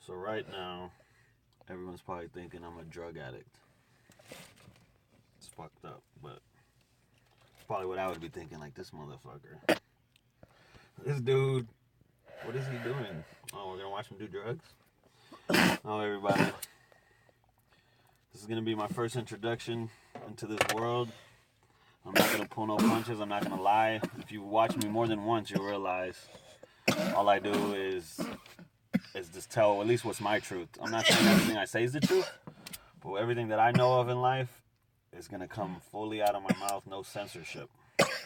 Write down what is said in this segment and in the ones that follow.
So right now, everyone's probably thinking I'm a drug addict. It's fucked up, but probably what I would be thinking, like, this motherfucker. This dude, what is he doing? Oh, we're gonna watch him do drugs? Oh, everybody. This is gonna be my first introduction into this world. I'm not gonna pull no punches, I'm not gonna lie. If you watch me more than once, you'll realize all I do is just tell at least what's my truth. I'm not saying everything I say is the truth, but everything that I know of in life is gonna come fully out of my mouth, no censorship.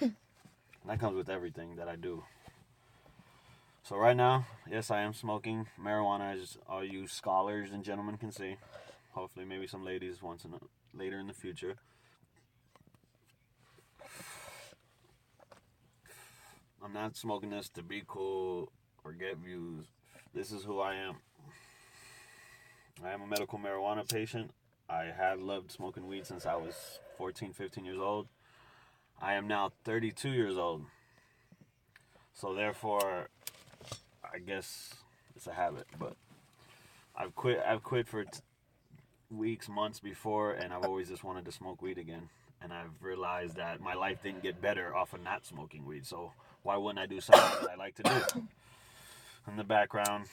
And that comes with everything that I do. So right now, yes, I am smoking marijuana, as all you scholars and gentlemen can see. Hopefully, maybe some ladies later in the future. I'm not smoking this to be cool or get views. This is who I am. I am a medical marijuana patient. I have loved smoking weed since I was 14, 15 years old. I am now 32 years old. So therefore, I guess it's a habit. But I've quit for weeks, months before, and I've always just wanted to smoke weed again. And I've realized that my life didn't get better off of not smoking weed. So why wouldn't I do something that I like to do? In the background,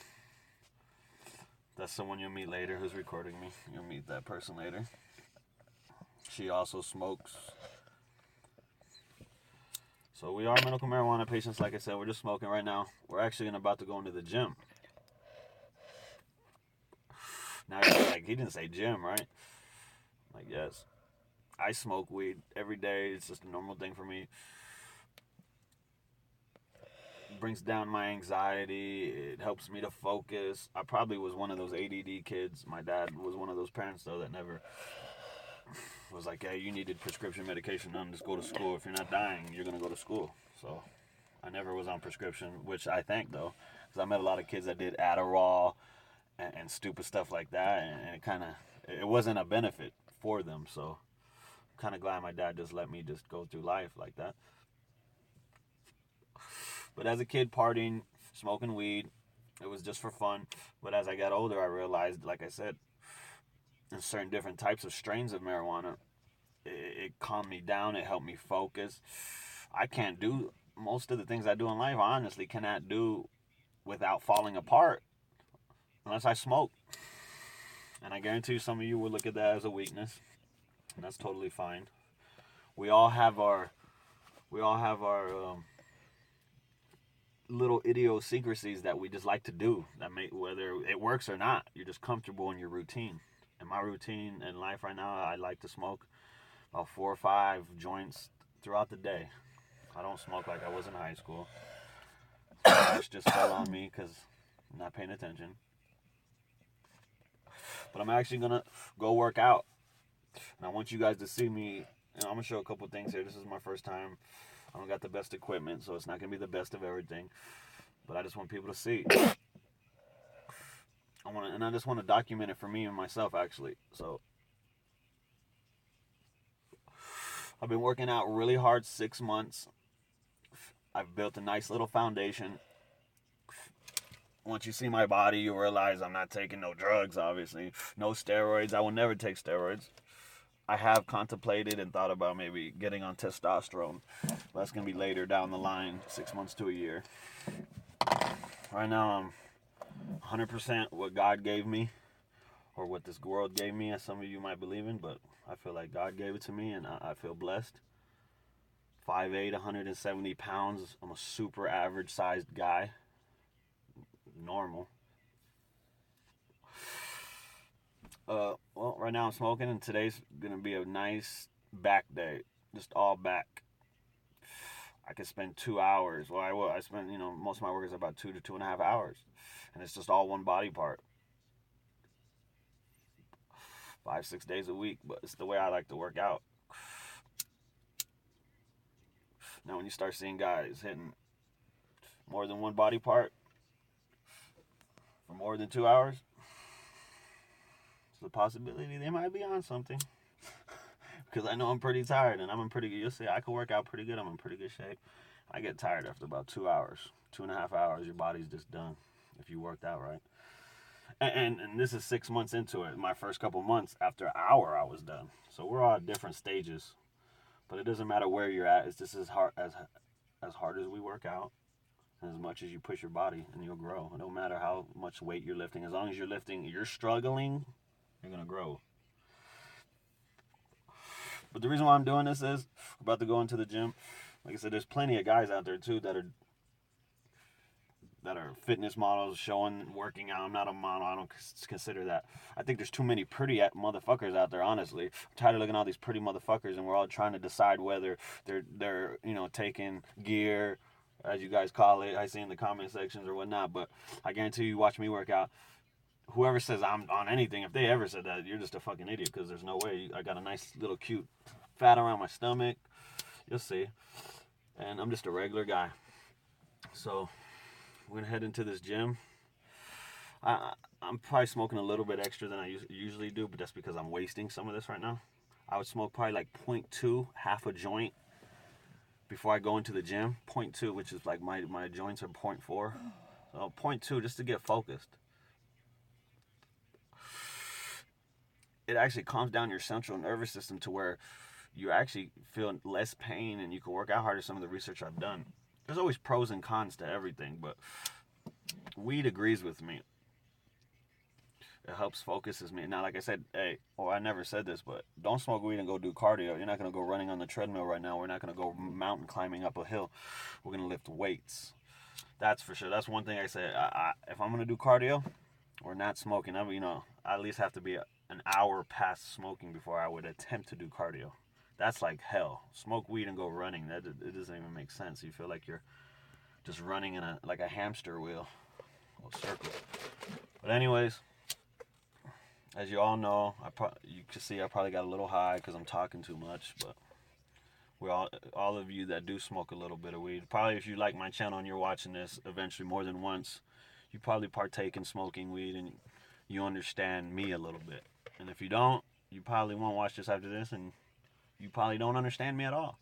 that's someone you'll meet later who's recording me. You'll meet that person later. She also smokes. So we are medical marijuana patients, like I said. We're just smoking right now. We're actually about to go into the gym. Now you're like, he didn't say gym, right? Like, yes. I smoke weed every day. It's just a normal thing for me. It brings down my anxiety. It helps me to focus. I probably was one of those ADD kids. My dad was one of those parents, though, that never was like, hey, you needed prescription medication. None, just go to school. If you're not dying, you're going to go to school. So I never was on prescription, which I thank, though, because I met a lot of kids that did Adderall and stupid stuff like that, and it wasn't a benefit for them. So I'm kind of glad my dad just let me just go through life like that. But as a kid, partying, smoking weed, it was just for fun. But as I got older, I realized, like I said, in certain different types of strains of marijuana, it calmed me down. It helped me focus. I can't do most of the things I do in life. I honestly cannot do without falling apart unless I smoke. And I guarantee you some of you will look at that as a weakness, and that's totally fine. We all have our little idiosyncrasies that we just like to do. That make whether it works or not, you're just comfortable in your routine. And my routine in life right now, I like to smoke about 4 or 5 joints throughout the day. I don't smoke like I was in high school. It just fell on me because I'm not paying attention. But I'm actually gonna go work out, and I want you guys to see me. I'm gonna show a couple things here. This is my first time. I don't got the best equipment, so it's not gonna be the best of everything. But I just want people to see. I just want to document it for me and myself, actually. So I've been working out really hard 6 months. I've built a nice little foundation. Once you see my body, you realize I'm not taking no drugs, obviously. No steroids. I will never take steroids. I have contemplated and thought about maybe getting on testosterone. But that's going to be later down the line, 6 months to a year. Right now, I'm 100% what God gave me, or what this world gave me, as some of you might believe in, but I feel like God gave it to me, and I feel blessed. 5'8", 170 pounds. I'm a super average sized guy. Normal. Well, right now I'm smoking, and today's gonna be a nice back day, just all back. I could spend 2 hours. Well, I will. I spend, most of my work is about 2 to 2.5 hours, and it's just all one body part. 5, 6 days a week, but it's the way I like to work out. Now, when you start seeing guys hitting more than one body part for more than 2 hours, it's a possibility they might be on something. Because I know I'm pretty tired, and I'm in pretty good. You'll see, I can work out pretty good. I'm in pretty good shape. I get tired after about 2 hours, 2.5 hours. Your body's just done if you worked out right. And this is 6 months into it. My first couple months, after an hour, I was done. So we're all at different stages. But it doesn't matter where you're at. It's just as hard as we work out, and as much as you push your body, and you'll grow. It don't matter how much weight you're lifting. As long as you're lifting, you're struggling, you're gonna grow. But the reason why I'm doing this is we're about to go into the gym. Like I said, there's plenty of guys out there too that are fitness models showing working out. I'm not a model. I don't consider that. I think there's too many pretty motherfuckers out there, honestly. I'm tired of looking at all these pretty motherfuckers, and we're all trying to decide whether they're taking gear, as you guys call it. I see in the comment sections or whatnot. But I guarantee you, watch me work out. Whoever says I'm on anything, if they ever said that, you're just a fucking idiot, because there's no way. I got a nice little cute fat around my stomach. You'll see. And I'm just a regular guy. So we're going to head into this gym. I'm probably smoking a little bit extra than I usually do, but that's because I'm wasting some of this right now. I would smoke probably like 0.2, half a joint, before I go into the gym. 0.2, which is like my joints are 0.4. So 0.2 just to get focused. It actually calms down your central nervous system to where you actually feel less pain and you can work out harder. Some of the research I've done. There's always pros and cons to everything, but weed agrees with me. It helps focuses me. Now, like I said, I never said this, but don't smoke weed and go do cardio. You're not going to go running on the treadmill right now. We're not going to go mountain climbing up a hill. We're going to lift weights. That's for sure. That's one thing I say. If I'm going to do cardio, we're not smoking. I at least have to be an hour past smoking before I would attempt to do cardio. That's like hell. Smoke weed and go running. It doesn't even make sense. You feel like you're just running in a hamster wheel, a circle. But anyways, as you all know, you can see I probably got a little high because I'm talking too much. But we're all of you that do smoke a little bit of weed, probably if you like my channel and you're watching this eventually more than once, you probably partake in smoking weed and you understand me a little bit. And if you don't, you probably won't watch this after this, and you probably don't understand me at all.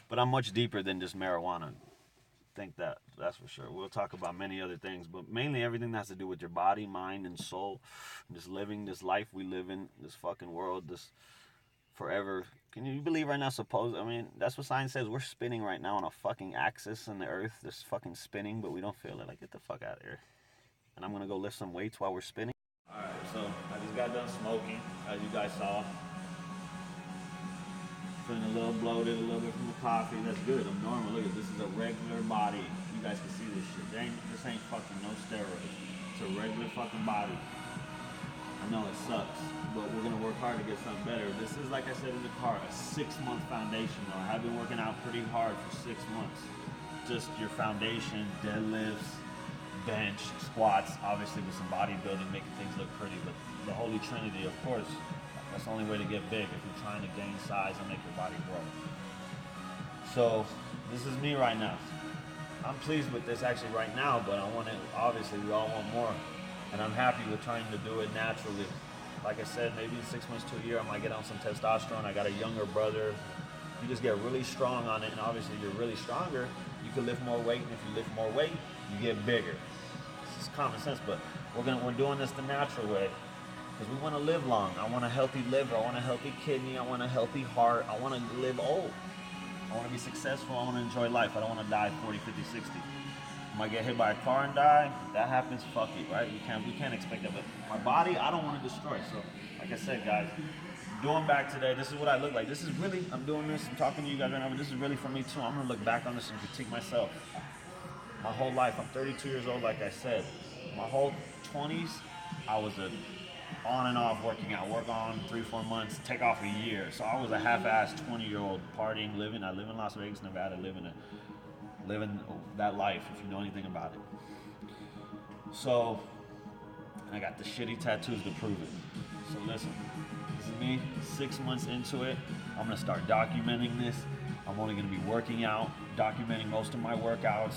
But I'm much deeper than just marijuana. Think that's for sure. We'll talk about many other things, but mainly everything that has to do with your body, mind, and soul. Just living this life we live in, this fucking world, this forever. Can you believe right now, that's what science says. We're spinning right now on a fucking axis in the earth. This fucking spinning, but we don't feel it. Like, get the fuck out of here. And I'm going to go lift some weights while we're spinning. Alright, so I just got done smoking, as you guys saw. Feeling a little bloated, a little bit from the coffee. That's good. I'm normal. Look at this. Is a regular body. You guys can see this shit. This ain't fucking no steroids. It's a regular fucking body. I know it sucks, but we're gonna work hard to get something better. This is, like I said in the car, a 6-month foundation though. I have been working out pretty hard for 6 months. Just your foundation, deadlifts, bench, squats, obviously with some bodybuilding, making things look pretty, but the holy trinity, of course. That's the only way to get big, if you're trying to gain size and make your body grow. So this is me right now. I'm pleased with this actually right now, but I want it, obviously we all want more. And I'm happy with trying to do it naturally. Like I said, maybe in 6 months to a year, I might get on some testosterone. I got a younger brother. You just get really strong on it, and obviously you're really stronger, you can lift more weight, and if you lift more weight, you get bigger. It's common sense, but we're doing this the natural way. Because we want to live long. I want a healthy liver. I want a healthy kidney. I want a healthy heart. I want to live old. I want to be successful. I want to enjoy life. I don't want to die 40, 50, 60. I might get hit by a car and die. That happens. Fuck it, right? We can't expect that. But my body, I don't want to destroy. So, like I said, guys, doing back today, this is what I look like. This is really, I'm doing this. I'm talking to you guys right now, but this is really for me too. I'm going to look back on this and critique myself. My whole life, I'm 32 years old, like I said. My whole 20s, I was on and off working out, work on 3-4 months, take off a year. So I was a half-assed 20-year-old partying, living. I live in Las Vegas, Nevada, living that life, if you know anything about it. So I got the shitty tattoos to prove it. So listen, this is me 6 months into it. I'm gonna start documenting this. I'm only gonna be working out, documenting most of my workouts.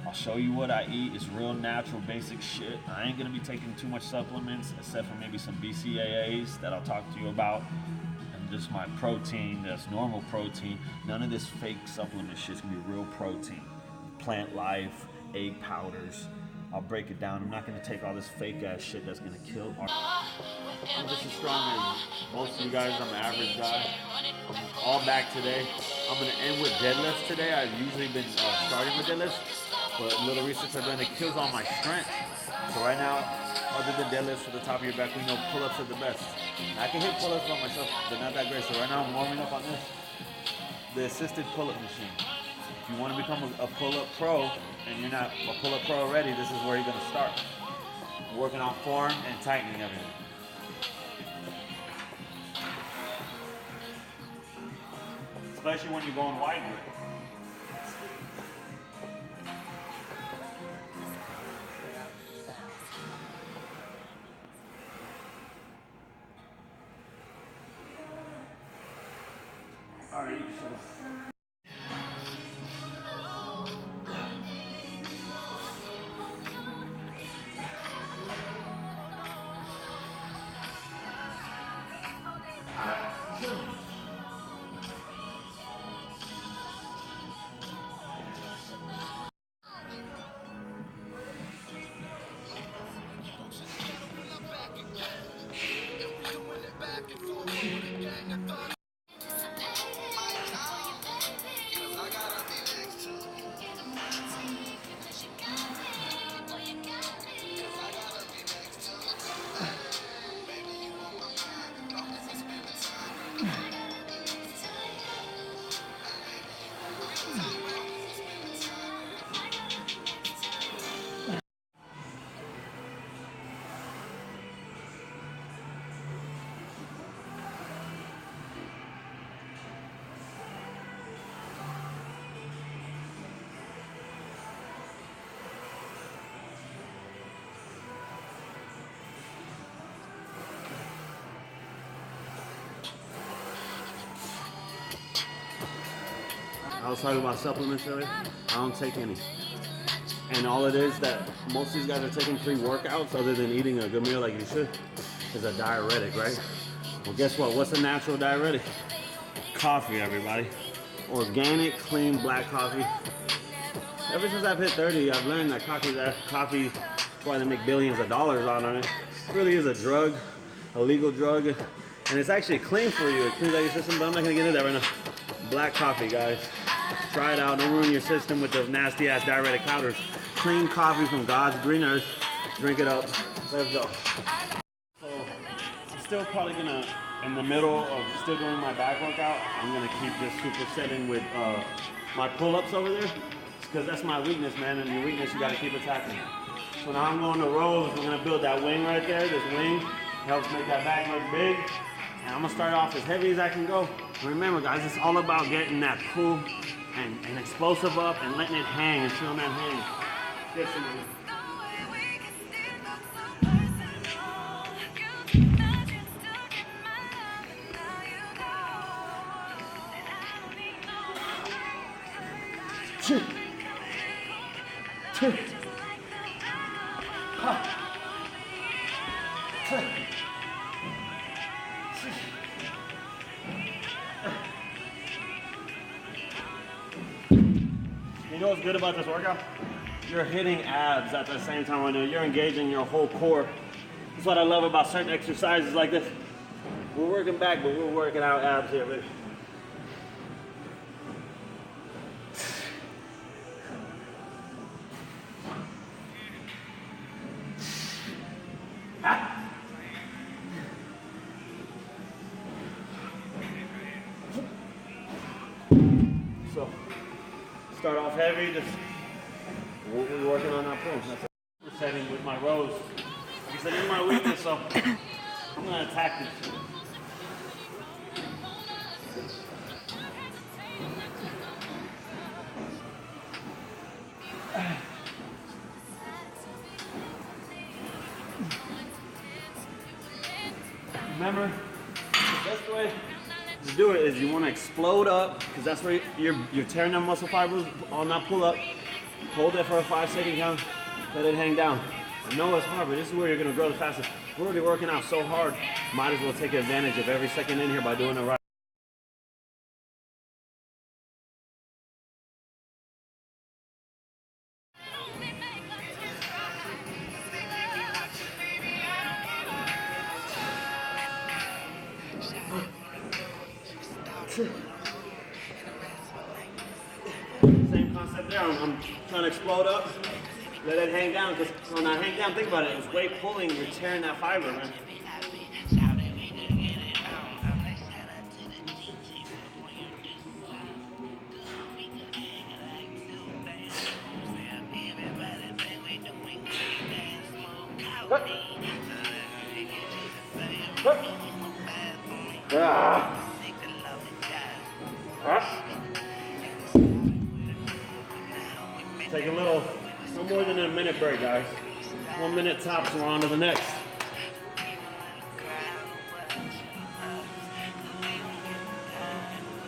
I'll show you what I eat. It's real natural, basic shit. I ain't gonna be taking too much supplements, except for maybe some BCAAs that I'll talk to you about. And just my protein, that's normal protein. None of this fake supplement shit's gonna be real protein. Plant life, egg powders, I'll break it down. I'm not gonna take all this fake ass shit that's gonna kill our... I'm just as strong as most of you guys. I'm an average guy. I'm all back today. I'm gonna end with deadlifts today. I've usually been starting with deadlifts, but a little research I've done, it kills all my strength. So right now, other than deadlifts to the top of your back, we know pull-ups are the best. I can hit pull-ups by myself, but not that great. So right now I'm warming up on this, the assisted pull-up machine. If you want to become a pull-up pro, and you're not a pull-up pro already, this is where you're gonna start. Working on form and tightening everything. Especially when you're going wide grip. All right, I was talking about supplements earlier. I don't take any. And all it is that most of these guys are taking pre-workouts other than eating a good meal like you should is a diuretic, right? Well, guess what? What's a natural diuretic? Coffee, everybody. Organic, clean, black coffee. Ever since I've hit 30, I've learned that coffee, that's why they make billions of dollars on it. It really is a drug, a legal drug. And it's actually clean for you. It cleans out your system, but I'm not gonna get into that right now. Black coffee, guys. Try it out. Don't ruin your system with those nasty ass diuretic powders. Clean coffee from God's green earth. Drink it up. Let's go. So I'm still probably gonna, in the middle of still doing my back workout, I'm gonna keep this supersetting with my pull-ups over there, because that's my weakness, man. And your weakness, you gotta keep attacking. So now I'm going to rows. We're gonna build that wing right there. This wing helps make that back look big. And I'm gonna start off as heavy as I can go. Remember, guys, it's all about getting that pull and explosive up and letting it hang and feeling that hang. Get some of it. You know what's good about this workout? You're hitting abs at the same time right now. You're engaging your whole core. That's what I love about certain exercises like this. We're working back, but we're working out abs here, baby. So, start off heavy, just we're working on that pull. That's we're setting with my rows. Like I said, this is my weakness, so I'm gonna attack this. Remember, the best way to do it is you want to explode up, because that's where you're tearing down muscle fibers on that pull up. Hold it for a 5-second count, let it hang down. I know it's hard, but this is where you're going to grow the fastest. We're already working out so hard, might as well take advantage of every second in here by doing it right. Same concept there. I'm trying to explode up, let it hang down, because when I hang down, think about it, it's weight pulling, you're tearing that fiber, man. Take a little, no more than a minute break, guys. 1 minute tops, we're on to the next.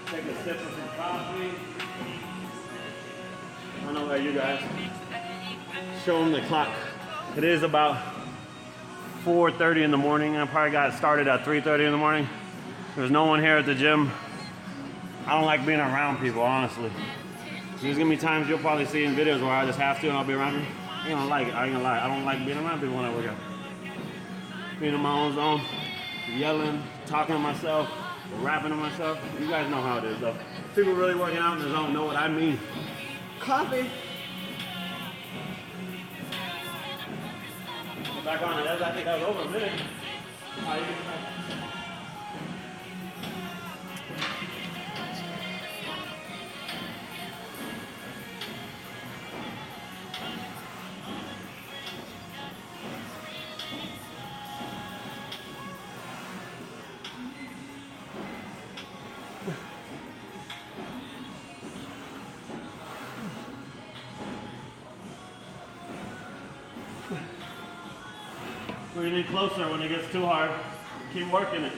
Take a sip of some coffee. I don't know about you guys. Show them the clock. It is about 4:30 in the morning. I probably got started at 3:30 in the morning. There's no one here at the gym. I don't like being around people, honestly. There's gonna be times you'll probably see in videos where I just have to and I'll be around them. I ain't gonna like it, I ain't gonna lie. I don't like being around people when I work out. Being in my own zone, yelling, talking to myself, rapping to myself. You guys know how it is though. People really working out in their zone know what I mean. Coffee. Get back on it. I think that was over a minute. We're getting closer when it gets too hard. Keep working it.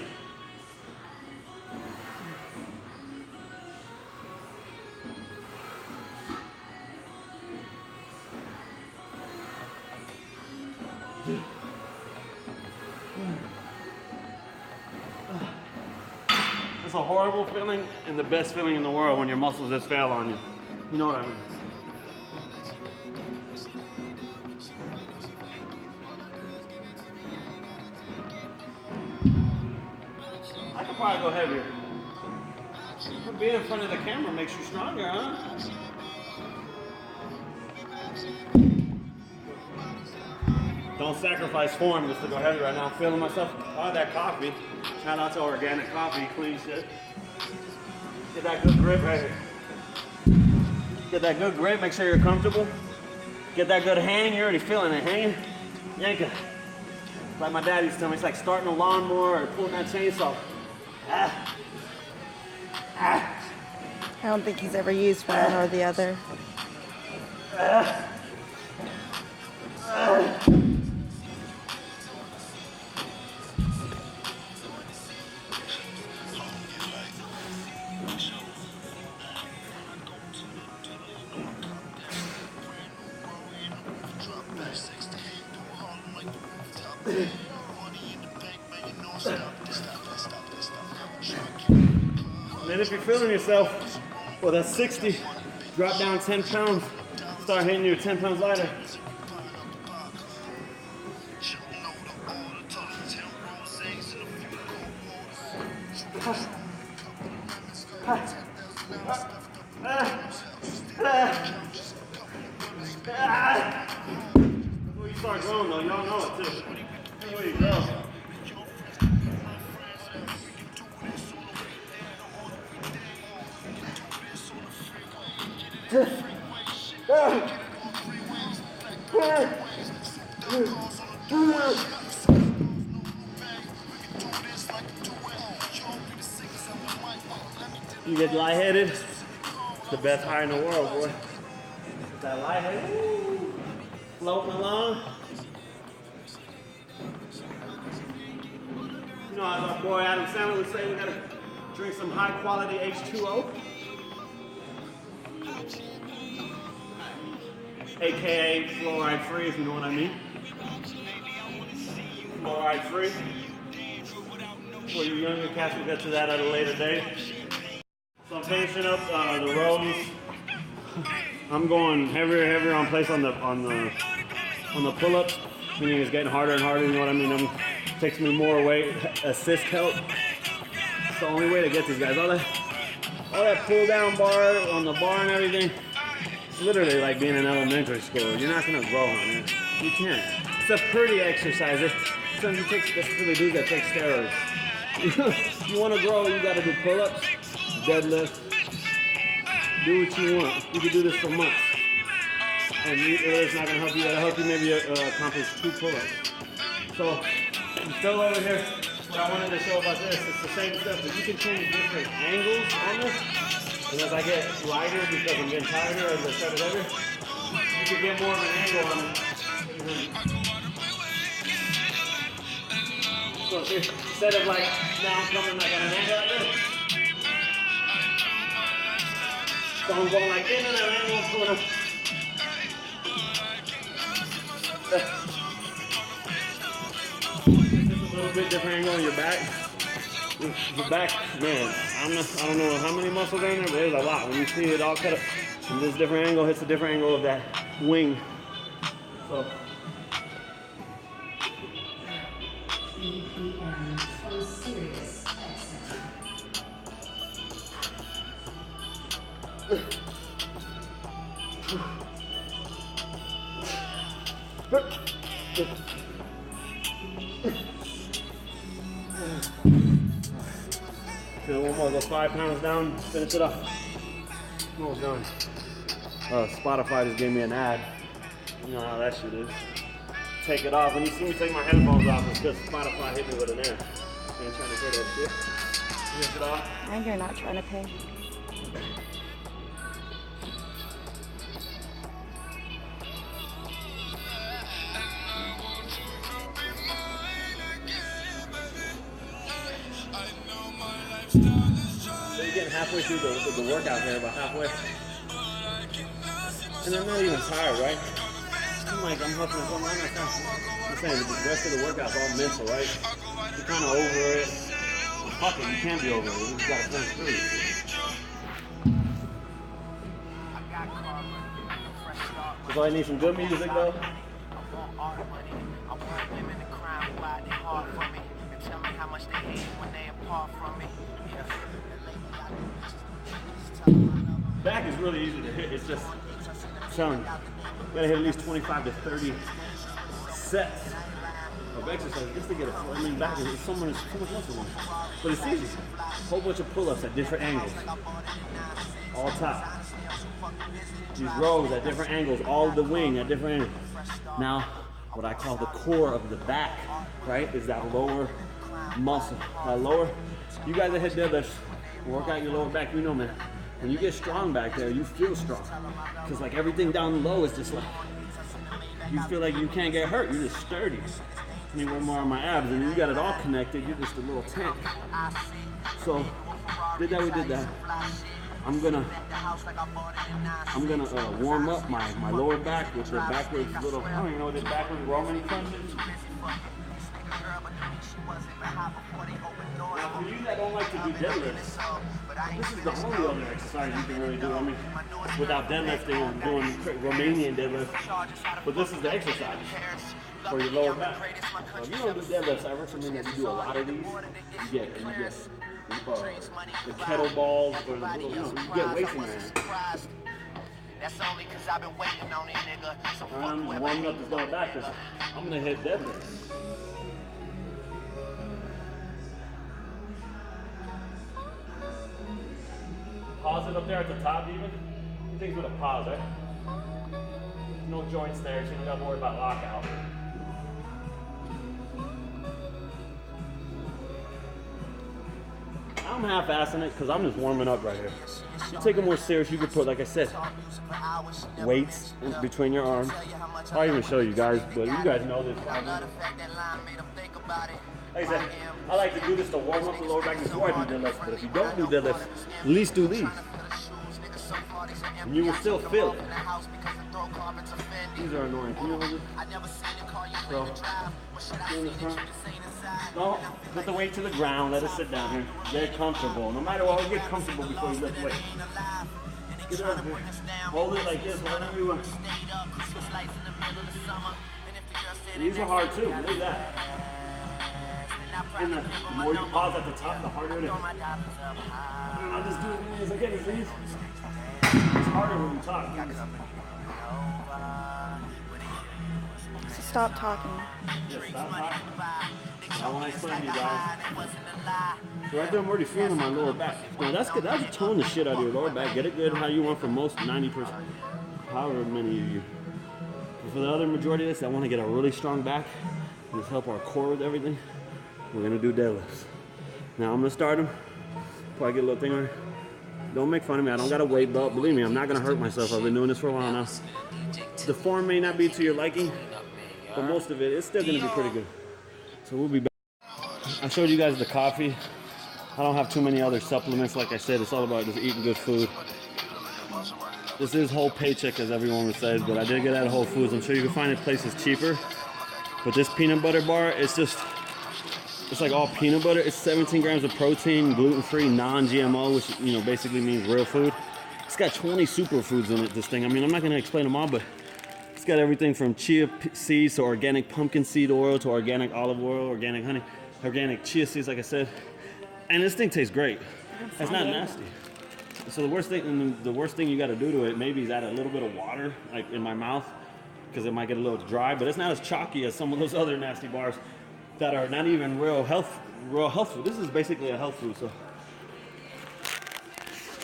It's a horrible feeling and the best feeling in the world when your muscles just fail on you. You know what I mean? I could probably go heavier. But being in front of the camera makes you stronger, huh? Don't sacrifice form just to go heavy right now. I'm feeling myself. Oh, that coffee. Shout out to organic coffee, clean shit. Get that good grip right here. Get that good grip, make sure you're comfortable. Get that good hang, you're already feeling it hanging. Yank it. Like my dad used to tell me, it's like starting a lawnmower or pulling that chainsaw. Ah. Ah. I don't think he's ever used one or the other. Ah. Ah. And then if you're feeling yourself, well, that's 60, drop down 10 pounds, start hitting your 10 pounds lighter. Before you start growing though, y'all know it too. Before you grow. You get lightheaded, it's the best high in the world, boy. Get that lightheaded, floating along. You know, as our boy Adam Sandler would say, we gotta drink some high quality H2O. AKA fluoride free, if you know what I mean. Fluoride free. For you younger cats, we'll get to that at a later date. So I'm finishing up the rows. I'm going heavier and heavier on place on the pull-ups, meaning it's getting harder and harder. You know what I mean? It takes me more weight. Assist help. It's the only way to get these guys. All all that pull down bar on the bar and everything, it's literally like being in elementary school. You're not gonna grow on it. You can't. It's a pretty exercise. Sometimes you take, that's for the dudes that take steroids. You wanna grow, you gotta do pull-ups, deadlifts, do what you want. You can do this for months. And it's not gonna help you. It'll help you maybe accomplish 2 pull-ups. So, I'm still over here. What I wanted to show about this, it's the same stuff, but you can change different angles on this. And as I get lighter because I'm getting tighter as I start it over, you can get more of an angle on it. So instead of like, now I'm coming like at an angle like this. So I'm going like in and an angle, I'm going up. Just a little bit different angle on your back. The back, man, I don't know how many muscles are in there, but there's a lot. When you see it all cut up, and this different angle hits a different angle of that wing. So. Okay, one more, go 5 pounds down, finish it up. Almost done. Spotify just gave me an ad. You know how that shit is. Take it off. When you see me take my headphones off, it's because Spotify hit me with an ad. I ain't trying to hear that shit. Finish it off. And you're not trying to pay. So you're getting halfway through the workout here, about halfway. And I'm not even tired, right? I'm huffing and puffing. I'm saying the rest of the workout's all mental, right? You're kind of over it. Fuck it, you can't be over it. You just gotta finish through it. So I need some good music though. Back is really easy to hit. It's just, I'm telling you, you gotta hit at least 25 to 30 sets of exercise just to get back is so much muscle. But it's easy. A whole bunch of pull-ups at different angles. All top. These rows at different angles, all the wing at different angles. Now, what I call the core of the back, right, is that lower muscle. You guys that hit deadlifts, work out your lower back, you know, man. When you get strong back there, you feel strong. Because like everything down low is just like, you feel like you can't get hurt, you're just sturdy. I need one more on my abs, and you got it all connected, you're just a little tank. So, we did that. I'm gonna warm up my lower back with the backwards little, I don't even know what this backwards Roman crunches. Now for you that don't like to do deadlifts, this is the only other exercise you can really do. I mean, without deadlifting and doing Romanian deadlifts, but this is the exercise for your lower back. So if you don't do deadlifts, I recommend that you do a lot of these. You get the kettlebells or the little, you get weights in there. That's only because I've been waiting on it, nigga. So I'm warming up this lower back because I'm gonna hit deadlifts. Pause it up there at the top even. You think with a pause, right? No joints there, so you don't have to worry about lockout. I'm half-assing it because I'm just warming up right here. You take it more serious, you could put, like I said, weights in between your arms. I'll even show you guys, but you guys know this. Like I said, I like to do this to warm up the lower back before I do deadlifts, but if you don't do deadlifts, at least do these. And you will still feel it. These are annoying. Can you hold it? So, in the front. No, put the weight to the ground, let it sit down here. Get comfortable. No matter what, get comfortable before you lift weight. Get up here. Hold it like this, whatever you want. These are hard too, look at that. And the more you pause at the top, the harder it is. And I'll just do it as I get it, please. It's harder when you talk. So stop talking. Yeah, stop talking. I want to explain to you guys. So right there, I'm already feeling my lower back. Now that's good. That'll tone the shit out of your lower back. Get it good how you want for most 90%, however many of you. But for the other majority of this, I want to get a really strong back and just help our core with everything. We're gonna do deadlifts. Now I'm gonna start them. Before I get a little thing on. Don't make fun of me. I don't got a weight belt. Believe me, I'm not gonna hurt myself. I've been doing this for a while now. The form may not be to your liking, but most of it is still gonna be pretty good. So we'll be back. I showed you guys the coffee. I don't have too many other supplements. Like I said, it's all about just eating good food. This is whole paycheck, as everyone would say, but I did get out of Whole Foods. I'm sure you can find it places cheaper. But this peanut butter bar, it's like all peanut butter. It's 17 grams of protein, gluten-free, non-GMO, which basically means real food. It's got 20 superfoods in it, this thing. I mean, I'm not gonna explain them all, but it's got everything from chia seeds to organic pumpkin seed oil to organic olive oil, organic honey, organic chia seeds, like I said. And this thing tastes great. It's not nasty. So the worst thing you got to do to it maybe is add a little bit of water, like in my mouth, because it might get a little dry. But it's not as chalky as some of those other nasty bars that are not even real health food. This is basically a health food. So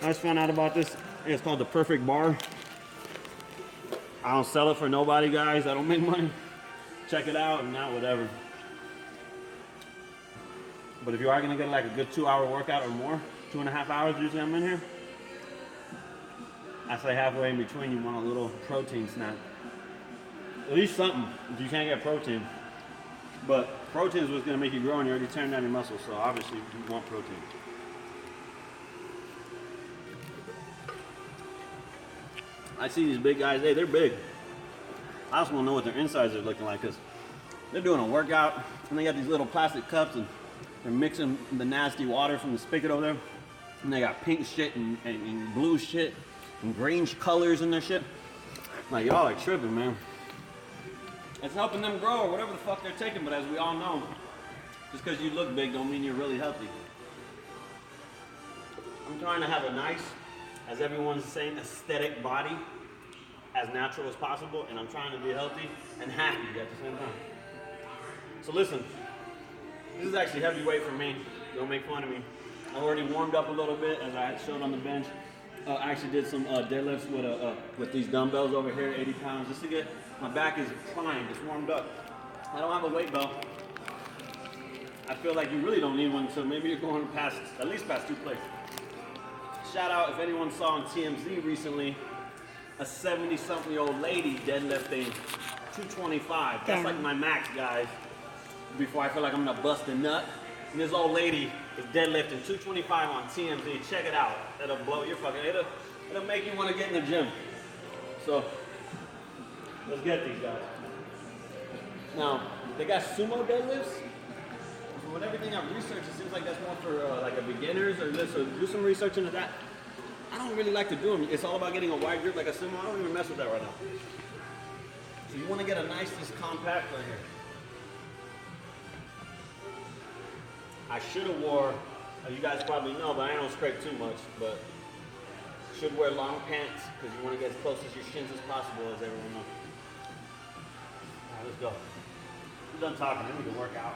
I just found out about this. It's called the Perfect Bar. I don't sell it for nobody, guys. I don't make money. Check it out and not whatever. But if you are gonna get like a good 2-hour workout or more, 2.5 hours usually I'm in here, I say halfway in between you want a little protein snack. At least something if you can't get protein. But protein is what's gonna make you grow and you already turned down your muscles, so obviously you want protein. I see these big guys, hey, they're big. I also wanna know what their insides are looking like, because they're doing a workout and they got these little plastic cups and they're mixing the nasty water from the spigot over there. And they got pink shit and blue shit and green colors in their shit. Like, y'all are tripping, man. It's helping them grow or whatever the fuck they're taking, but as we all know, just because you look big don't mean you're really healthy. I'm trying to have a nice, as everyone's saying, aesthetic body, as natural as possible, and I'm trying to be healthy and happy at the same time. So listen. This is actually heavyweight for me. Don't make fun of me. I already warmed up a little bit as I showed on the bench. I actually did some deadlifts with these dumbbells over here, 80 pounds, just to get my back is primed, it's warmed up. I don't have a weight belt. I feel like you really don't need one, so maybe you're going at least past 2 plates. Shout out if anyone saw on TMZ recently, a 70-something-year-old lady deadlifting 225. That's like my max, guys. Before I feel like I'm gonna bust a nut. And this old lady is deadlifting 225 on TMZ. Check it out. It'll blow your fucking, it'll make you wanna get in the gym. So, let's get these guys. Now, they got sumo deadlifts. From everything I've researched, it seems like that's more for like a beginners or this, so do some research into that. I don't really like to do them. It's all about getting a wide grip like a sumo. I don't even mess with that right now. So you wanna get a nice, this compact right here. I should have wore, you guys probably know, but I don't scrape too much, but should wear long pants because you want to get as close as your shins as possible, as everyone knows. All right, let's go. I'm done talking, I need to work out.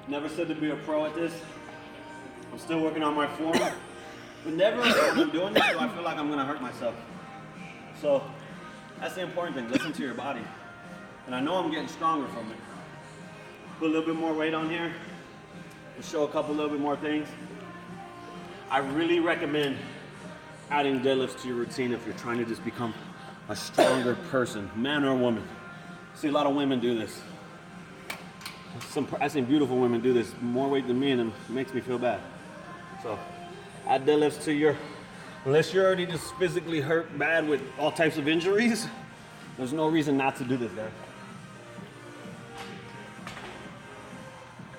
Never said to be a pro at this. I'm still working on my form. But never when I'm doing this, do I feel like I'm gonna hurt myself. So that's the important thing, listen to your body. And I know I'm getting stronger from it. put a little bit more weight on here and show a couple little bit more things. I really recommend adding deadlifts to your routine if you're trying to just become a stronger person, man or woman. See a lot of women do this. I've seen beautiful women do this, more weight than me, and it makes me feel bad. So add deadlifts to your, unless you're already just physically hurt bad with all types of injuries, there's no reason not to do this, guys.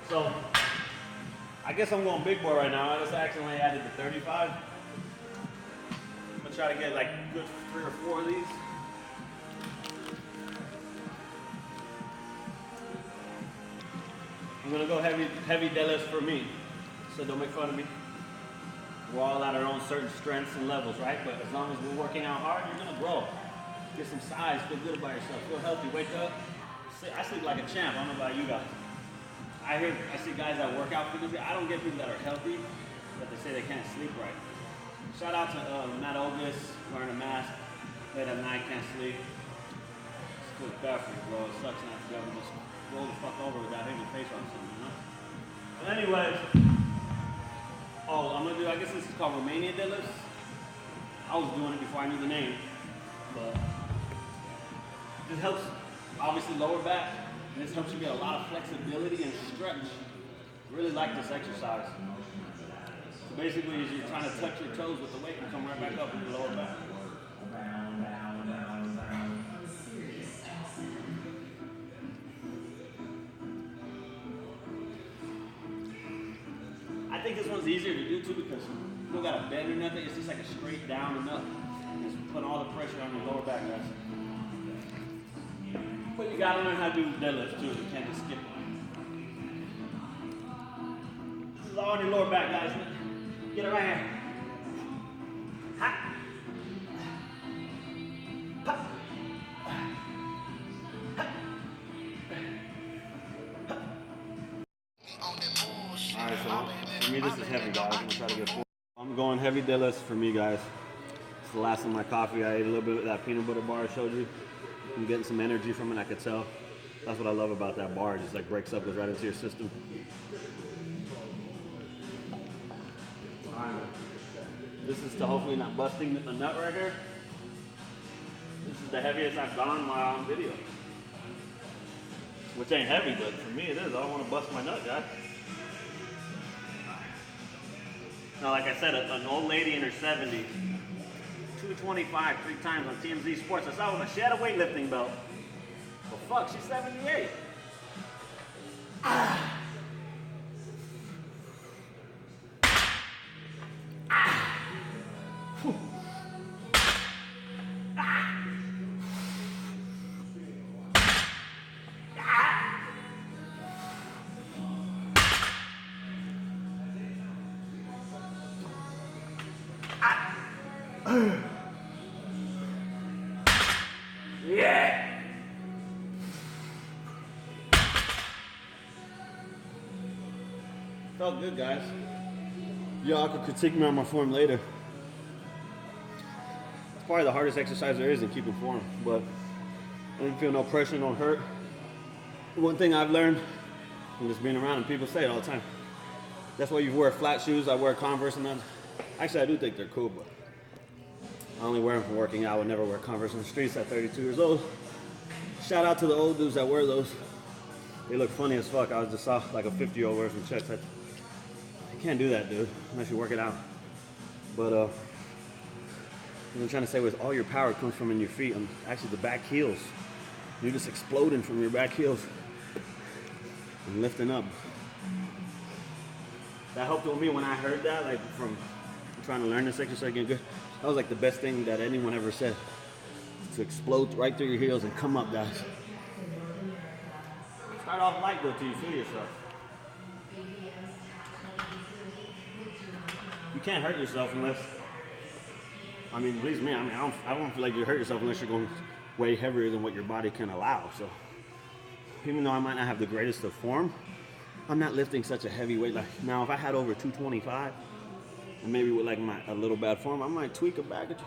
So I guess I'm going big boy right now. I just accidentally added the 35. I'm gonna try to get like good 3 or 4 of these. I'm gonna go heavy deadlifts for me, so don't make fun of me. We're all at our own certain strengths and levels, right? But as long as we're working out hard, you're gonna grow. Get some size, feel good about yourself, feel healthy, wake up. I sleep like a champ. I don't know about you guys. I see guys that work out physically. I don't get people that are healthy, but they say they can't sleep right. Shout out to Matt Ogus, wearing a mask, late at night, can't sleep. It's good bad for you, bro. It sucks not to be able to just roll the fuck over without hitting your face on something, you know? But anyways, I'm gonna do, I guess this is called Romania deadlifts. I was doing it before I knew the name, but this helps, obviously, lower back. And this helps you get a lot of flexibility and stretch. I really like this exercise. So basically, you're trying to touch your toes with the weight and come right back up with your lower back. I think this one's easier to do too because you don't got to bend or nothing. It's just like a straight down and up. Just putting all the pressure on your lower back, guys. But you gotta learn how to do deadlifts too. You can't just skip it. This is all on your lower back, guys. Get it right here. Ha. Ha. Alright, so for me this is heavy, guys. I'm gonna try to get full. I'm going heavy deadlifts for me, guys. It's the last of my coffee. I ate a little bit of that peanut butter bar I showed you. I'm getting some energy from it, I could tell. That's what I love about that bar. It just like breaks up, goes right into your system. Alright. This is to hopefully not busting a nut right here. This is the heaviest I've gone while on video. Which ain't heavy, but for me it is. I don't want to bust my nut, guys. Now, like I said, an old lady in her 70s, 225 3 times on TMZ Sports. I saw her, she had a weightlifting belt. Well, fuck, she's 78. Ah. Ah. Whew. Ah. Ah. Yeah. Felt good, guys. Y'all can critique me on my form later. It's probably the hardest exercise there is in keeping form, but I didn't feel no pressure, no hurt. One thing I've learned from just being around, and people say it all the time, that's why you wear flat shoes. I wear Converse and that. Actually, I do think they're cool, but I only wear them for working out. I would never wear Converse on the streets at 32 years old. Shout out to the old dudes that wear those. They look funny as fuck. I just saw like a 50-year-old wear some checks. You can't do that, dude, unless you work it out. But what I'm trying to say was all your power comes from in your feet. And actually the back heels. You're just exploding from your back heels and lifting up. That helped with me when I heard that, like from trying to learn this exercise again. Good. That was like the best thing that anyone ever said. To explode right through your heels and come up, guys. Start off light though till you feel yourself. You can't hurt yourself unless, I mean, at least me, I don't feel like you hurt yourself unless you're going way heavier than what your body can allow. So even though I might not have the greatest of form, I'm not lifting such a heavy weight. Like now, if I had over 225, and maybe with like a little bad form, I might tweak a bag or two.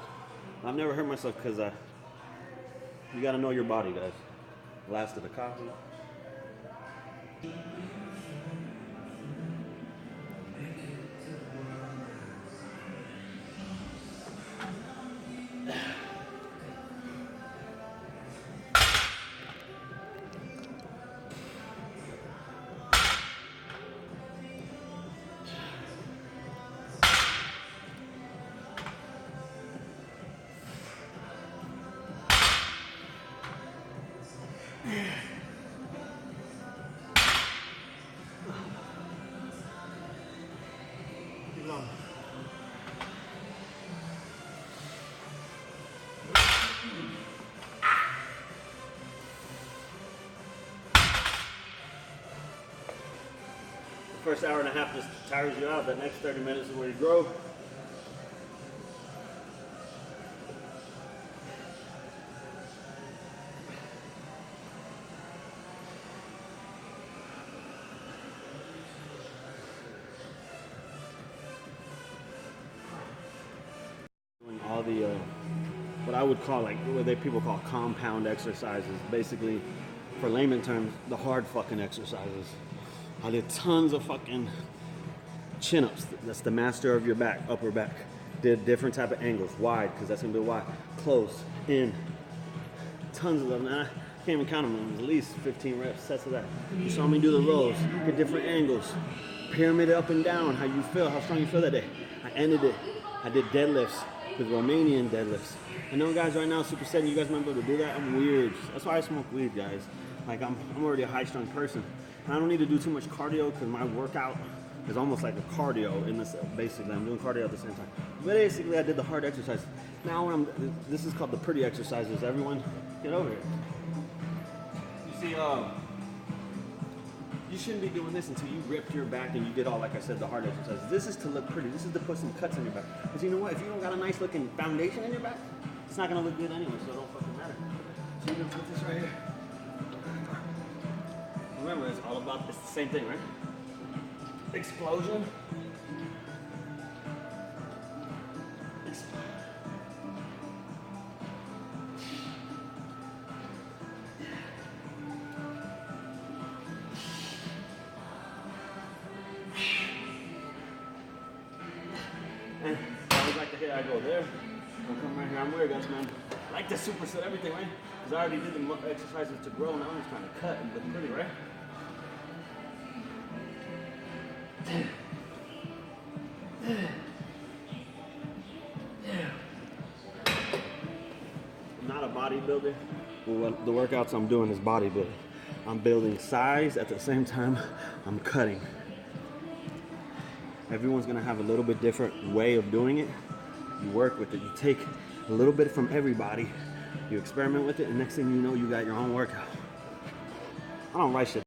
I've never hurt myself because you got to know your body, guys. Last of the coffee. First hour and a half just tires you out. The next 30 minutes is where you grow. Doing all the what I would call, like, what people call compound exercises. Basically, for layman terms, the hard fucking exercises. I did tons of fucking chin-ups. That's the master of your back, upper back. Did different type of angles, wide, because that's gonna be wide, close, in. Tons of them. I can't even count them. At least 15 reps, sets of that. You saw me do the rows, get different angles, pyramid up and down. How you feel? How strong you feel that day? I ended it. I did deadlifts with Romanian deadlifts. I know guys right now, supersetting, you guys might be able to do that. I'm weird. That's why I smoke weed, guys. Like I'm already a high-strung person. I don't need to do too much cardio because my workout is almost like a cardio in this. Basically, I'm doing cardio at the same time. Basically, I did the hard exercise. Now, this is called the pretty exercises. Everyone, get over here. You see, you shouldn't be doing this until you rip your back and you did all, like I said, the hard exercises. This is to look pretty. This is to put some cuts in your back. Because you know what? If you don't got a nice looking foundation in your back, it's not gonna look good anyway. So it don't fucking matter. So you can put this right here. Remember, it's all about, it's the same thing, right? Explosion. And I always like to hit, I go there. I'll come right here. I'm weird, guys, man. I like to superset everything, right? Because I already did the exercises to grow, now I'm just trying to cut and look pretty, right? I'm not a bodybuilder. Well, the workouts I'm doing is bodybuilding. I'm building size at the same time I'm cutting. Everyone's gonna have a little bit different way of doing it. You work with it. You take a little bit from everybody. You experiment with it, and next thing you know, you got your own workout. I don't write shit.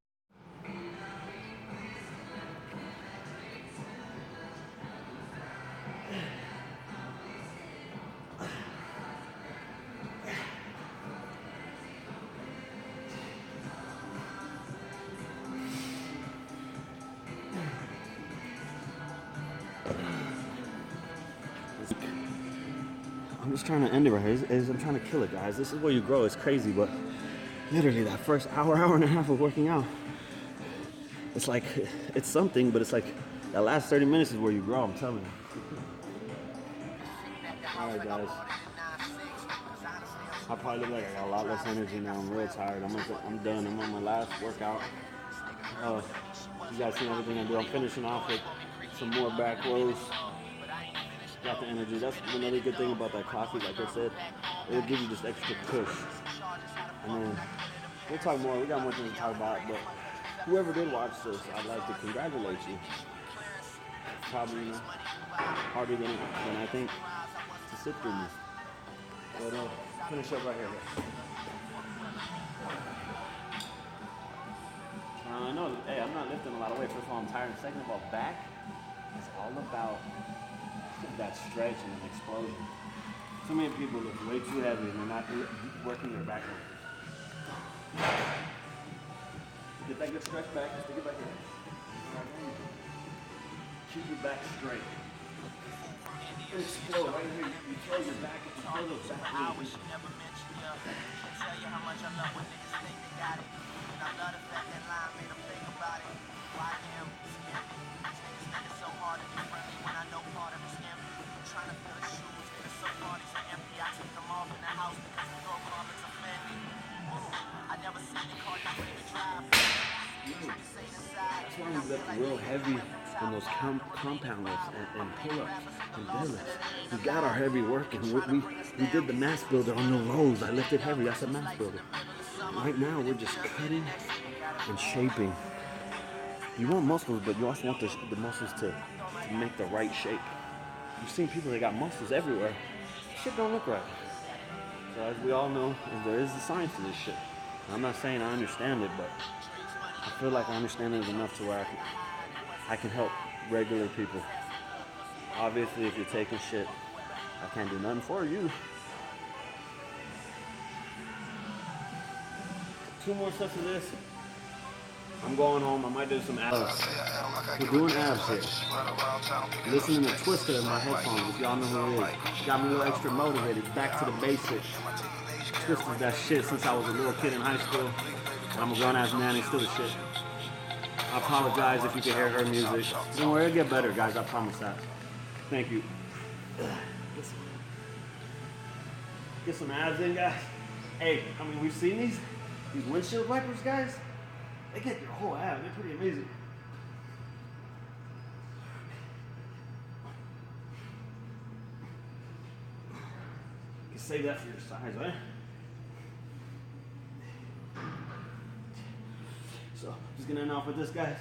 I'm just trying to end it right here. I'm trying to kill it, guys. This is where you grow. It's crazy, but literally that first hour and a half of working out, it's like, it's something, but it's like that last 30 minutes is where you grow, I'm telling you. Alright, guys. I probably look like I got a lot less energy now. I'm real tired. I'm done. I'm on my last workout. You guys seen everything I do. I'm finishing off with some more back rows. Got the energy. That's another good thing about that coffee. Like I said, it'll give you just extra push. And then we'll talk more. We got more things to talk about. But whoever did watch this, I'd like to congratulate you. Probably, you know, harder than I think to sit through this. But finish up right here. I know. Hey, I'm not lifting a lot of weight. First of all, I'm tired. Second of all, back is all about that stretch and an explosion. So many people look way too heavy and they're not working their back. Get that good stretch back, just stick it back here. Keep your back straight. And explode right here. You throw your back, you throw those back knees. Tell you how much I love when niggas think they got it. And I love the fact that line made them think about it. That's why we lift real heavy on those compound lifts and pull-ups and deadlifts. We got our heavy work, and we did the mass builder on the rows. I lifted heavy. That's a mass builder. Right now, we're just cutting and shaping. You want muscles, but you also want the muscles to make the right shape. You've seen people that got muscles everywhere. Shit don't look right. So as we all know, there is a science to this shit. I'm not saying I understand it, but I feel like I understand it enough to where I can help regular people. Obviously, if you're taking shit, I can't do nothing for you. 2 more sets of this. I'm going home. I might do some abs. We're doing abs here. Listening to Twister in my headphones, if y'all know who it is. Got me a little extra motivated. Back to the basics. Twister's that shit since I was a little kid in high school. And I'm a grown-ass man and still the shit. I apologize if you can hear her music. Don't worry, it'll get better, guys. I promise that. Thank you. Get some abs in, guys. Hey, I mean, we've seen these windshield wipers, guys. They get your whole ab. They're pretty amazing. You can save that for your size, right? So, just gonna end off with this, guys.